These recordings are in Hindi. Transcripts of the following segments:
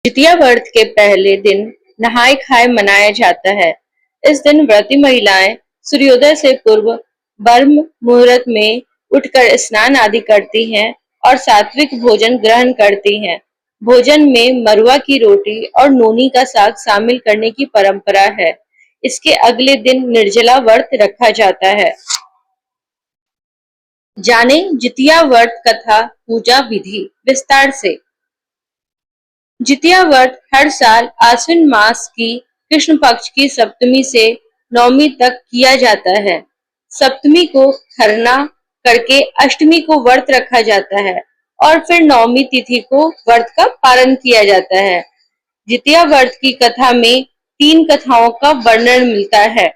जितिया व्रत के पहले दिन नहाय खाए मनाया जाता है। इस दिन व्रती महिलाएं सूर्योदय से पूर्व ब्रह्म मुहूर्त में उठकर स्नान आदि करती हैं और सात्विक भोजन ग्रहण करती हैं। भोजन में मरुआ की रोटी और नोनी का साग शामिल करने की परंपरा है। इसके अगले दिन निर्जला व्रत रखा जाता है। जाने जितिया व्रत कथा पूजा विधि विस्तार से। जितिया व्रत हर साल आश्विन मास की कृष्ण पक्ष की सप्तमी से नवमी तक किया जाता है। सप्तमी को खरना करके अष्टमी को व्रत रखा जाता है और फिर नवमी तिथि को व्रत का पालन किया जाता है। जितिया व्रत की कथा में 3 कथाओं का वर्णन मिलता है।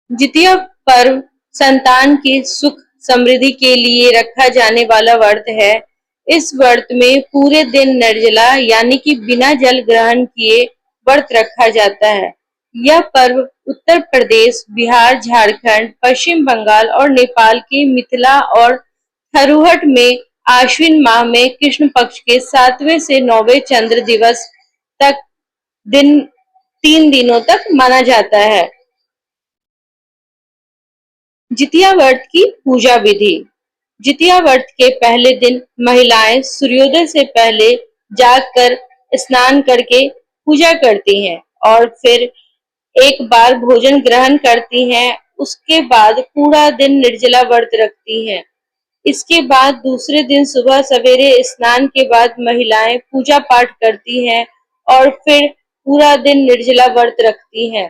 जितिया पर्व संतान के सुख समृद्धि के लिए रखा जाने वाला व्रत है। इस व्रत में पूरे दिन निर्जला यानी कि बिना जल ग्रहण किए व्रत रखा जाता है। यह पर्व उत्तर प्रदेश, बिहार, झारखंड, पश्चिम बंगाल और नेपाल के मिथिला और थरूहट में आश्विन माह में कृष्ण पक्ष के 7वें से 9वें चंद्र दिवस तक दिन 3 दिनों तक माना जाता है। जितिया व्रत की पूजा विधि। जितिया व्रत के पहले दिन महिलाएं सूर्योदय से पहले जागकर स्नान करके पूजा करती हैं और फिर एक बार भोजन ग्रहण करती हैं। उसके बाद पूरा दिन निर्जला व्रत रखती हैं। इसके बाद दूसरे दिन सुबह सवेरे स्नान के बाद महिलाएं पूजा पाठ करती हैं और फिर पूरा दिन निर्जला व्रत रखती हैं।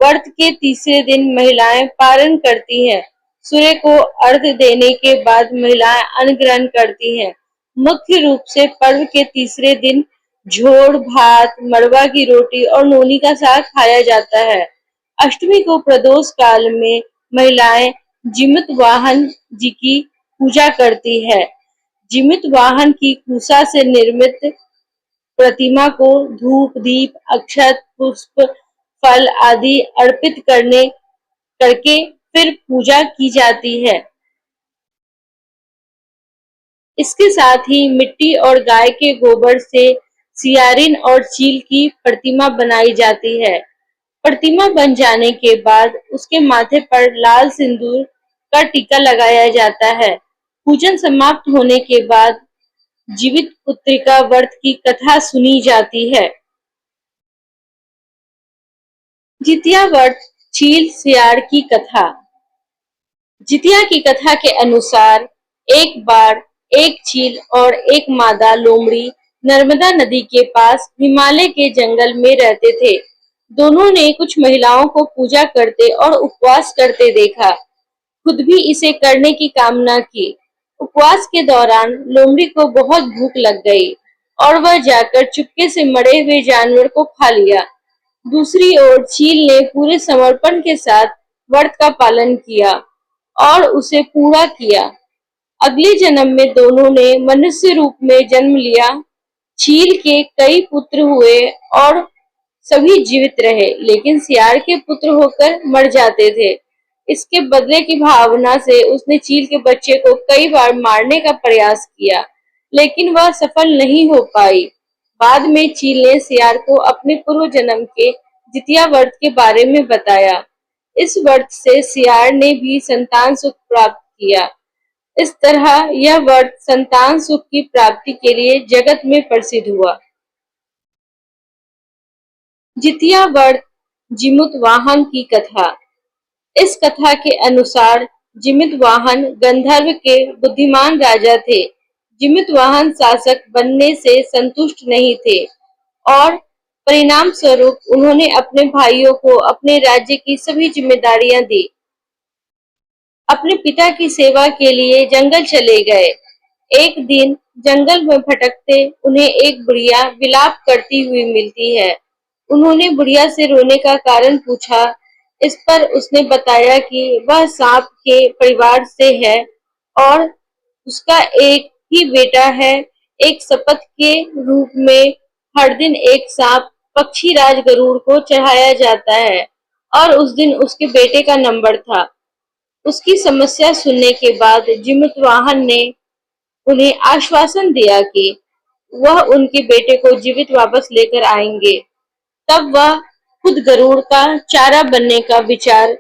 व्रत के तीसरे दिन महिलाएं पारण करती हैं। सूर्य को अर्घ्य देने के बाद महिलाएं अन्न ग्रहण करती हैं। मुख्य रूप से पर्व के तीसरे दिन झोड़ भात, मड़वा की रोटी और नोनी का साग खाया जाता है। अष्टमी को प्रदोष काल में महिलाएं जीमूत वाहन जी की पूजा करती है। जीमूत वाहन की कुसा से निर्मित प्रतिमा को धूप, दीप, अक्षत, पुष्प, फल आदि अर्पित करके फिर पूजा की जाती है। इसके साथ ही मिट्टी और गाय के गोबर से सियारिन और चील की प्रतिमा बनाई जाती है। प्रतिमा बन जाने के बाद उसके माथे पर लाल सिंदूर का टीका लगाया जाता है। पूजन समाप्त होने के बाद जीवित पुत्रिका व्रत की कथा सुनी जाती है। जितिया व्रत चील सियार की कथा। जितिया की कथा के अनुसार एक बार एक चील और एक मादा लोमड़ी नर्मदा नदी के पास हिमालय के जंगल में रहते थे। दोनों ने कुछ महिलाओं को पूजा करते और उपवास करते देखा। खुद भी इसे करने की कामना की। उपवास के दौरान लोमड़ी को बहुत भूख लग गई और वह जाकर चुपके से मरे हुए जानवर को खा लिया। दूसरी ओर चील ने पूरे समर्पण के साथ व्रत का पालन किया और उसे पूरा किया। अगले जन्म में दोनों ने मनुष्य रूप में जन्म लिया। चील के कई पुत्र हुए और सभी जीवित रहे, लेकिन सियार के पुत्र होकर मर जाते थे। इसके बदले की भावना से उसने चील के बच्चे को कई बार मारने का प्रयास किया, लेकिन वह सफल नहीं हो पाई। बाद में चील ने सियार को अपने पूर्व जन्म के जितिया व्रत के बारे में बताया। इस व्रत से सियार ने भी संतान सुख प्राप्त किया। इस तरह यह व्रत संतान सुख की प्राप्ति के लिए जगत में प्रसिद्ध हुआ। जितिया व्रत जीमूत वाहन की कथा। इस कथा के अनुसार जीमूत वाहन गंधर्व के बुद्धिमान राजा थे। जीमूत वाहन शासक बनने से संतुष्ट नहीं थे और परिणाम स्वरूप उन्होंने अपने भाइयों को अपने राज्य की सभी जिम्मेदारियां दी। अपने पिता की सेवा के लिए जंगल चले गए। एक दिन जंगल में भटकते उन्हें एक बुढ़िया विलाप करती हुई मिलती है। उन्होंने बुढ़िया से रोने का कारण पूछा। इस पर उसने बताया कि वह सांप के परिवार से है और उसका एक ही बेटा है। एक शपथ के रूप में हर दिन एक सांप पक्षीराज गरुड़ को चढ़ाया जाता है और उस दिन उसके बेटे का नंबर था। उसकी समस्या सुनने के बाद जीमूत वाहन ने उन्हें आश्वासन दिया कि वह उनके बेटे को जीवित वापस लेकर आएंगे। तब वह खुद गरुड़ का चारा बनने का विचार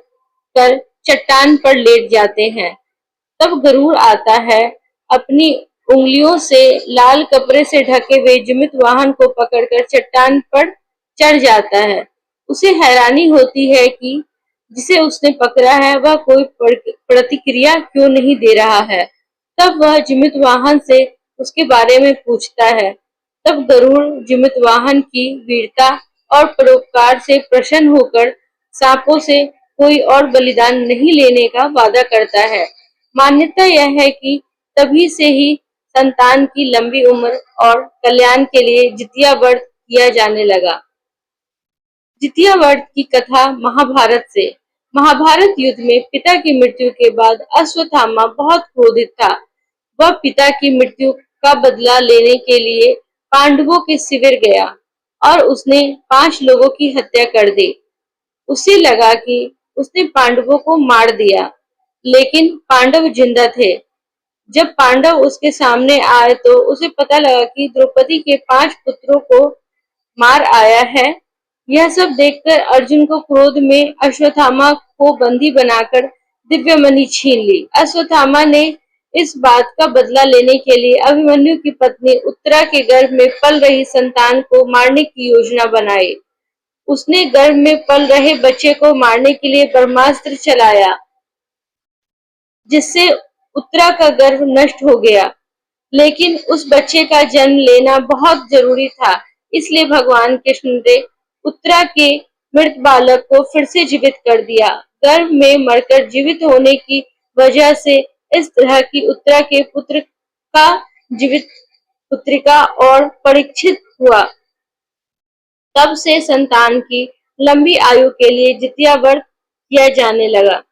कर चट्टान पर लेट जाते हैं। तब गरुड़ आता है, अपनी उंगलियों से लाल कपड़े से ढके हुए जीवित वाहन को पकड़कर चट्टान पर चढ़ जाता है। उसे हैरानी होती है कि जिसे उसने पकड़ा है वह कोई प्रतिक्रिया क्यों नहीं दे रहा है। तब वह जीवित वाहन से उसके बारे में पूछता है। तब गरुड़ जीवित वाहन की वीरता और परोपकार से प्रसन्न होकर सांपों से कोई और बलिदान नहीं लेने का वादा करता है। मान्यता यह है कि तभी से ही संतान की लंबी उम्र और कल्याण के लिए जितिया व्रत किया जाने लगा। जितिया व्रत की कथा महाभारत से। महाभारत युद्ध में पिता की मृत्यु के बाद अश्वत्थामा बहुत क्रोधित था। वह पिता की मृत्यु का बदला लेने के लिए पांडवों के शिविर गया और उसने 5 लोगों की हत्या कर दी। उसे लगा कि उसने पांडवों को मार दिया, लेकिन पांडव जिंदा थे। जब पांडव उसके सामने आए तो उसे पता लगा कि द्रौपदी के 5 पुत्रों को मार आया है। यह सब देखकर अर्जुन को क्रोध में अश्वत्थामा को बंदी बनाकर दिव्यमणि छीन ली। अश्वत्थामा ने इस बात का बदला लेने के लिए अभिमन्यु की पत्नी उत्तरा के गर्भ में पल रही संतान को मारने की योजना बनाई। उसने गर्भ में पल रहे बच्चे को मारने के लिए ब्रह्मास्त्र चलाया, जिससे उत्तरा का गर्भ नष्ट हो गया। लेकिन उस बच्चे का जन्म लेना बहुत जरूरी था, इसलिए भगवान कृष्ण ने उत्तरा के मृत बालक को फिर से जीवित कर दिया। गर्भ में मरकर जीवित होने की वजह से इस तरह की उत्तरा के पुत्र का जीवित पुत्रिका और परीक्षित हुआ। तब से संतान की लंबी आयु के लिए जितिया व्रत किया जाने लगा।